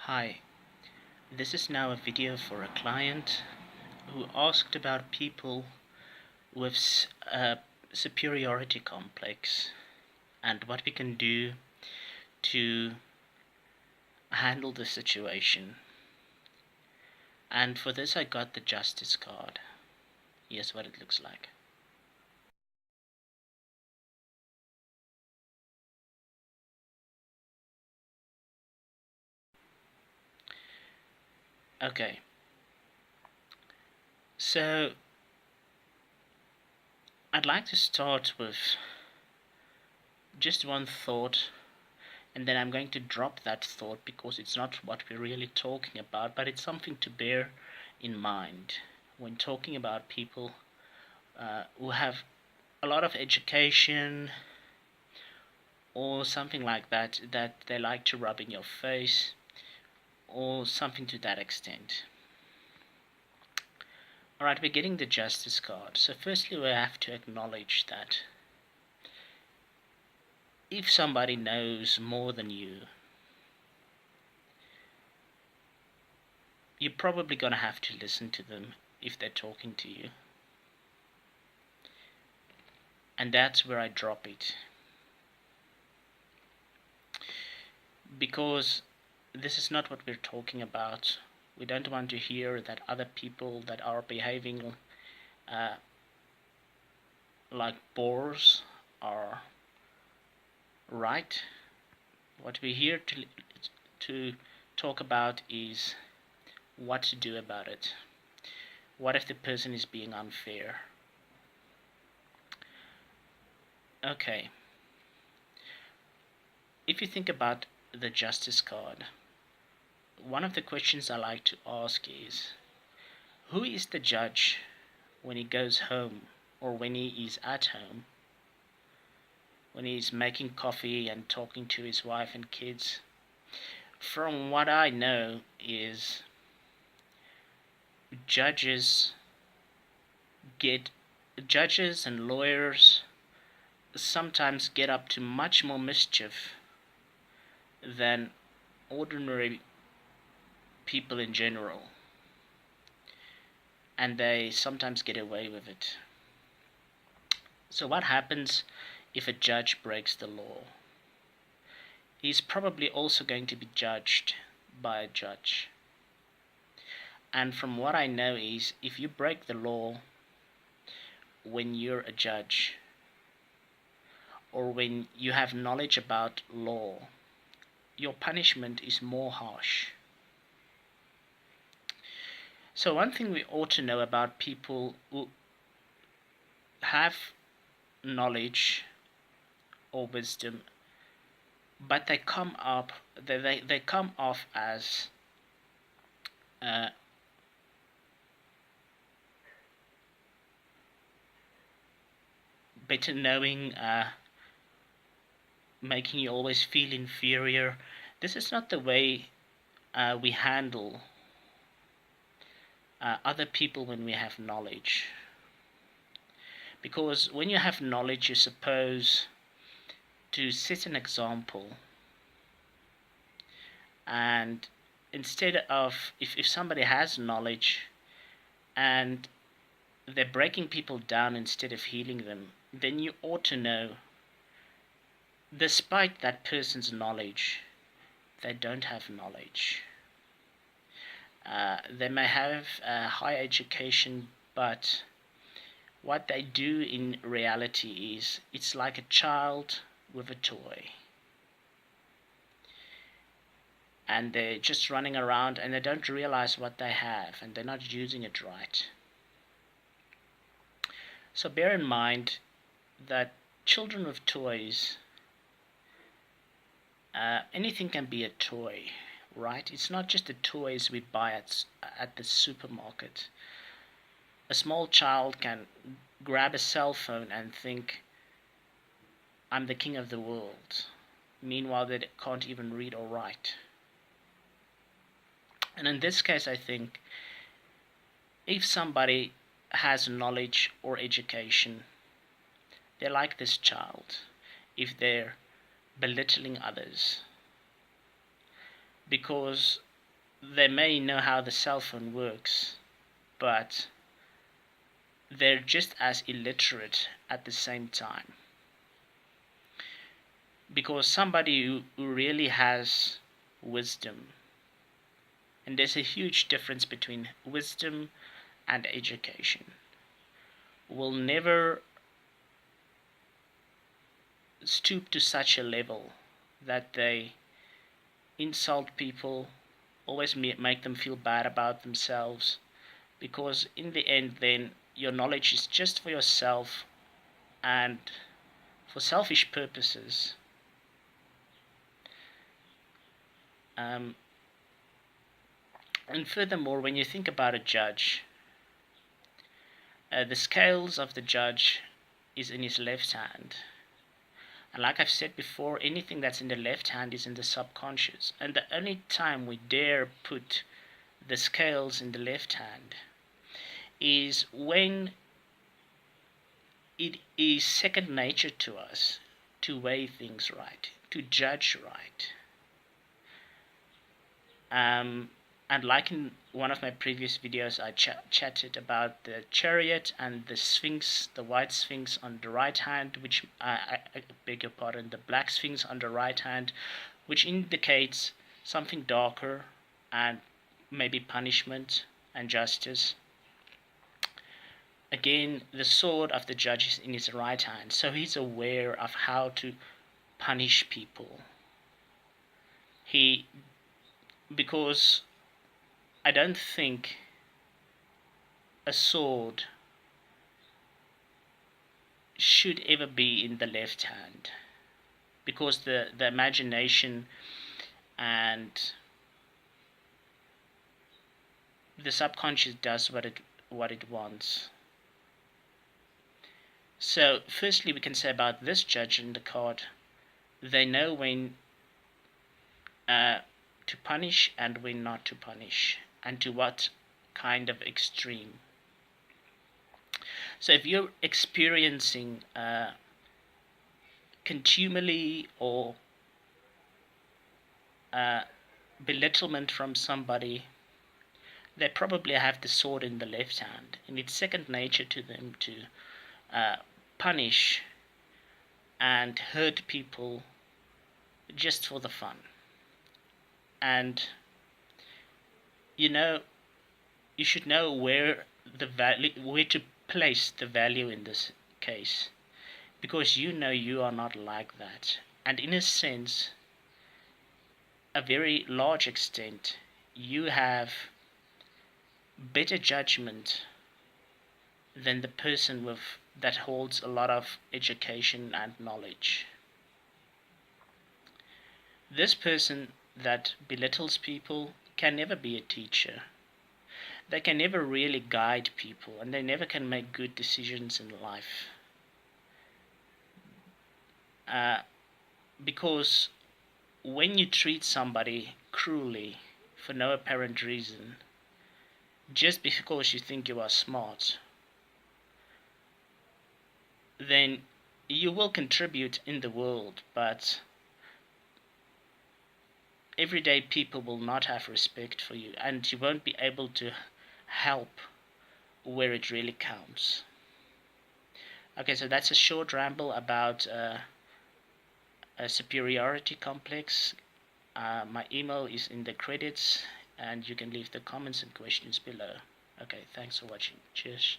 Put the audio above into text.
Hi, this is now a video for a client who asked about people with a superiority complex and what we can do to handle the situation. And for this I got the justice card. Here's what it looks like. Okay, so I'd like to start with just one thought, and then I'm going to drop that thought because it's not what we're really talking about, but it's something to bear in mind when talking about people who have a lot of education or something like that they like to rub in your face or something to that extent. Alright, we're getting the justice card. So firstly we have to acknowledge that if somebody knows more than you're probably going to have to listen to them if they're talking to you. And that's where I drop it. Because this is not what we're talking about. We don't want to hear that other people that are behaving like bores are right. What we're here to talk about is what to do about it. What if the person is being unfair? Okay. If you think about the justice card, one of the questions I like to ask is, who is the judge when he goes home or when he is at home? When he's making coffee and talking to his wife and kids? From what I know is judges and lawyers sometimes get up to much more mischief than ordinary people in general, and they sometimes get away with it. So what happens if a judge breaks the law? He's probably also going to be judged by a judge. And from what I know is, if you break the law when you're a judge or when you have knowledge about law, your punishment is more harsh. So one thing we ought to know about people who have knowledge or wisdom, but they come off as better knowing, making you always feel inferior. This is not the way we handle other people when we have knowledge. Because when you have knowledge, you're supposed to set an example. And instead of, if somebody has knowledge and they're breaking people down instead of healing them, then you ought to know, despite that person's knowledge, they don't have knowledge. They may have high education, but what they do in reality is, it's like a child with a toy. And they're just running around and they don't realize what they have and they're not using it right. So bear in mind that children with toys, anything can be a toy, right? It's not just the toys we buy at the supermarket. A small child can grab a cell phone and think, I'm the king of the world. Meanwhile, they can't even read or write. And in this case, I think if somebody has knowledge or education, they're like this child if they're belittling others. Because they may know how the cell phone works, but they're just as illiterate at the same time. Because somebody who really has wisdom, and there's a huge difference between wisdom and education, will never stoop to such a level that they insult people, always make them feel bad about themselves, because in the end then your knowledge is just for yourself and for selfish purposes. And furthermore, when you think about a judge, the scales of the judge is in his left hand. And like I've said before, anything that's in the left hand is in the subconscious. And the only time we dare put the scales in the left hand is when it is second nature to us to weigh things right, to judge right. And like in one of my previous videos, I chatted about the chariot and the sphinx, the white sphinx on the right hand, which I beg your pardon, the black sphinx on the right hand, which indicates something darker and maybe punishment and justice. Again, the sword of the judge is in his right hand, so he's aware of how to punish people. Because I don't think a sword should ever be in the left hand, because the imagination and the subconscious does what it wants. So firstly, we can say about this judge in the card, they know when to punish and when not to punish, and to what kind of extreme. So if you're experiencing contumely or belittlement from somebody, they probably have the sword in the left hand, and it's second nature to them to punish and hurt people just for the fun. And you should know where to place the value in this case, because you are not like that, and in a sense, a very large extent, you have better judgment than the person that holds a lot of education and knowledge. This person that belittles people can never be a teacher. They can never really guide people, and they never can make good decisions in life. Because when you treat somebody cruelly for no apparent reason, just because you think you are smart, then you will contribute in the world, but everyday people will not have respect for you, and you won't be able to help where it really counts. Okay, so that's a short ramble about a superiority complex. My email is in the credits, and you can leave the comments and questions below. Okay, thanks for watching. Cheers.